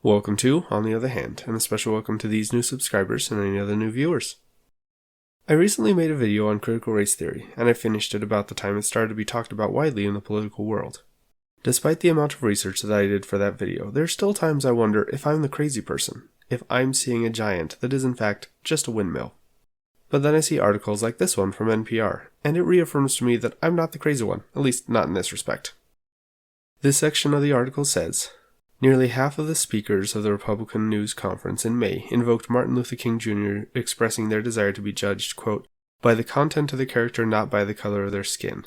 Welcome to On the Other Hand, and a special welcome to these new subscribers and any other new viewers. I recently made a video on critical race theory, and I finished it about the time it started to be talked about widely in the political world. Despite the amount of research that I did for that video, there are still times I wonder if I'm the crazy person, if I'm seeing a giant that is in fact just a windmill. But then I see articles like this one from NPR, and it reaffirms to me that I'm not the crazy one, at least not in this respect. This section of the article says, nearly half of the speakers of the Republican News Conference in May invoked Martin Luther King Jr. expressing their desire to be judged, quote, by the content of the character, not by the color of their skin.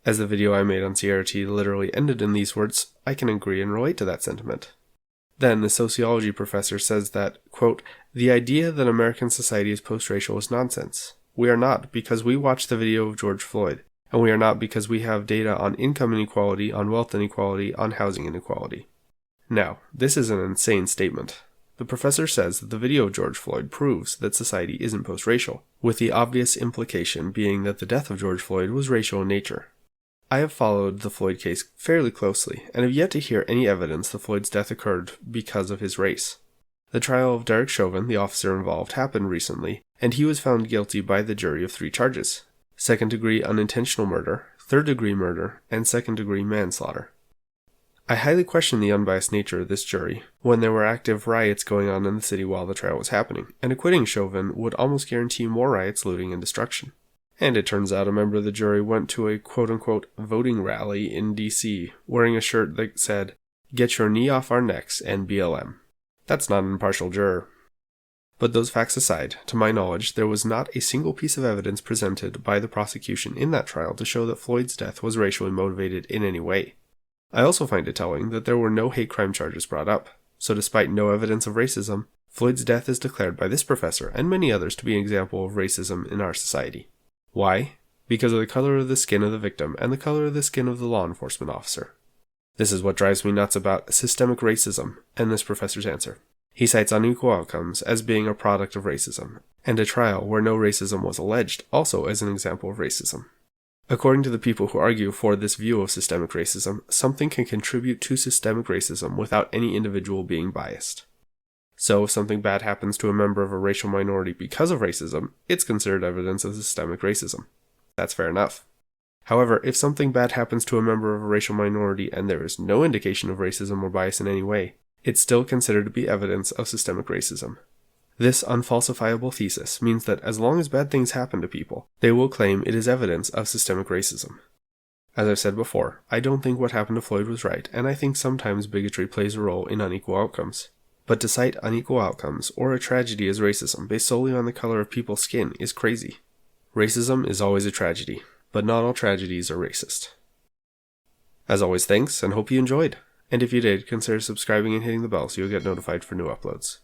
As the video I made on CRT literally ended in these words, I can agree and relate to that sentiment. Then the sociology professor says that, quote, the idea that American society is post-racial is nonsense. We are not because we watched the video of George Floyd, and we are not because we have data on income inequality, on wealth inequality, on housing inequality. Now, this is an insane statement. The professor says that the video of George Floyd proves that society isn't post-racial, with the obvious implication being that the death of George Floyd was racial in nature. I have followed the Floyd case fairly closely, and have yet to hear any evidence that Floyd's death occurred because of his race. The trial of Derek Chauvin, the officer involved, happened recently, and he was found guilty by the jury of 3 charges: second-degree unintentional murder, third-degree murder, and second-degree manslaughter. I highly question the unbiased nature of this jury, when there were active riots going on in the city while the trial was happening, and acquitting Chauvin would almost guarantee more riots, looting, and destruction. And it turns out a member of the jury went to a quote-unquote voting rally in D.C. wearing a shirt that said, "Get your knee off our necks and BLM." That's not an impartial juror. But those facts aside, to my knowledge, there was not a single piece of evidence presented by the prosecution in that trial to show that Floyd's death was racially motivated in any way. I also find it telling that there were no hate crime charges brought up, so despite no evidence of racism, Floyd's death is declared by this professor and many others to be an example of racism in our society. Why? Because of the color of the skin of the victim and the color of the skin of the law enforcement officer. This is what drives me nuts about systemic racism and this professor's answer. He cites unequal outcomes as being a product of racism, and a trial where no racism was alleged also as an example of racism. According to the people who argue for this view of systemic racism, something can contribute to systemic racism without any individual being biased. So if something bad happens to a member of a racial minority because of racism, it's considered evidence of systemic racism. That's fair enough. However, if something bad happens to a member of a racial minority and there is no indication of racism or bias in any way, it's still considered to be evidence of systemic racism. This unfalsifiable thesis means that as long as bad things happen to people, they will claim it is evidence of systemic racism. As I've said before, I don't think what happened to Floyd was right, and I think sometimes bigotry plays a role in unequal outcomes. But to cite unequal outcomes or a tragedy as racism based solely on the color of people's skin is crazy. Racism is always a tragedy, but not all tragedies are racist. As always, thanks, and hope you enjoyed. And if you did, consider subscribing and hitting the bell so you'll get notified for new uploads.